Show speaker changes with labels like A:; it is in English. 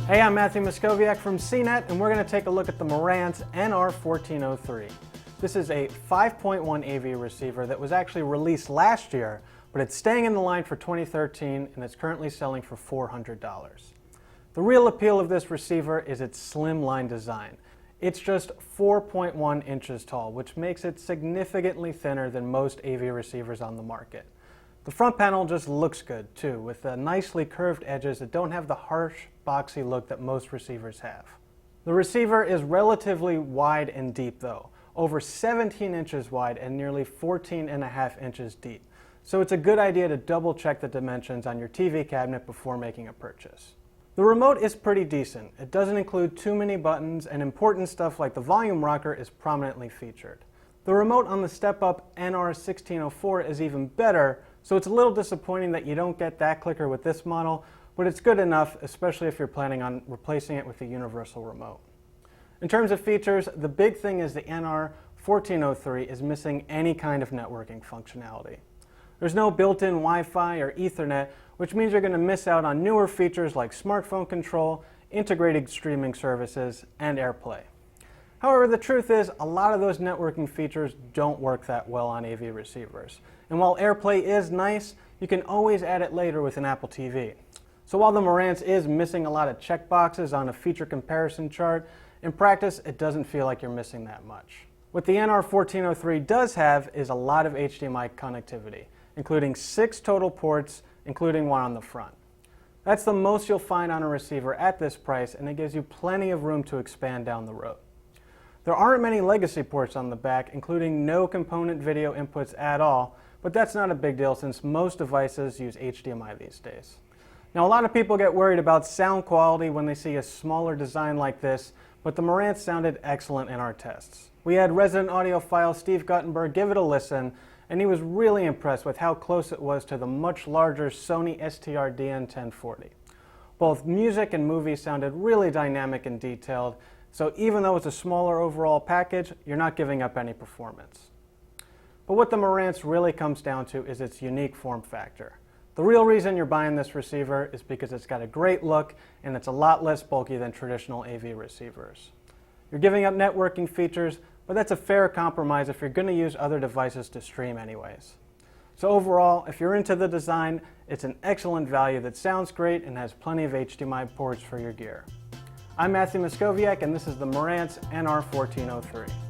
A: Hey, I'm Matthew Moscoviak from CNET, and we're going to take a look at the Marantz NR1403. This is a 5.1 AV receiver that was actually released last year, but it's staying in the line for 2013 and it's currently selling for $400. The real appeal of this receiver is its slim line design. It's just 4.1 inches tall, which makes it significantly thinner than most AV receivers on the market. The front panel just looks good too, with the nicely curved edges that don't have the harsh, boxy look that most receivers have. The receiver is relatively wide and deep though, over 17 inches wide and nearly 14.5 inches deep. So it's a good idea to double check the dimensions on your TV cabinet before making a purchase. The remote is pretty decent. It doesn't include too many buttons, and important stuff like the volume rocker is prominently featured. The remote on the step-up NR1404 is even better, so it's a little disappointing that you don't get that clicker with this model, but it's good enough, especially if you're planning on replacing it with a universal remote. In terms of features, the big thing is the NR1403 is missing any kind of networking functionality. There's no built-in Wi-Fi or Ethernet, which means you're going to miss out on newer features like smartphone control, integrated streaming services, and AirPlay. However, the truth is, a lot of those networking features don't work that well on AV receivers. And while AirPlay is nice, you can always add it later with an Apple TV. So while the Marantz is missing a lot of checkboxes on a feature comparison chart, in practice it doesn't feel like you're missing that much. What the NR1403 does have is a lot of HDMI connectivity, including 6 total ports, including one on the front. That's the most you'll find on a receiver at this price, and it gives you plenty of room to expand down the road. There aren't many legacy ports on the back, including no component video inputs at all, but that's not a big deal since most devices use HDMI these days. Now, a lot of people get worried about sound quality when they see a smaller design like this, but the Marantz sounded excellent in our tests. We had resident audiophile Steve Guttenberg give it a listen, and he was really impressed with how close it was to the much larger Sony STR-DN1040. Both music and movies sounded really dynamic and detailed, so even though it's a smaller overall package, you're not giving up any performance. But what the Marantz really comes down to is its unique form factor. The real reason you're buying this receiver is because it's got a great look and it's a lot less bulky than traditional AV receivers. You're giving up networking features, but that's a fair compromise if you're going to use other devices to stream anyways. So overall, if you're into the design, it's an excellent value that sounds great and has plenty of HDMI ports for your gear. I'm Matthew Moscoviak, and this is the Marantz NR1403.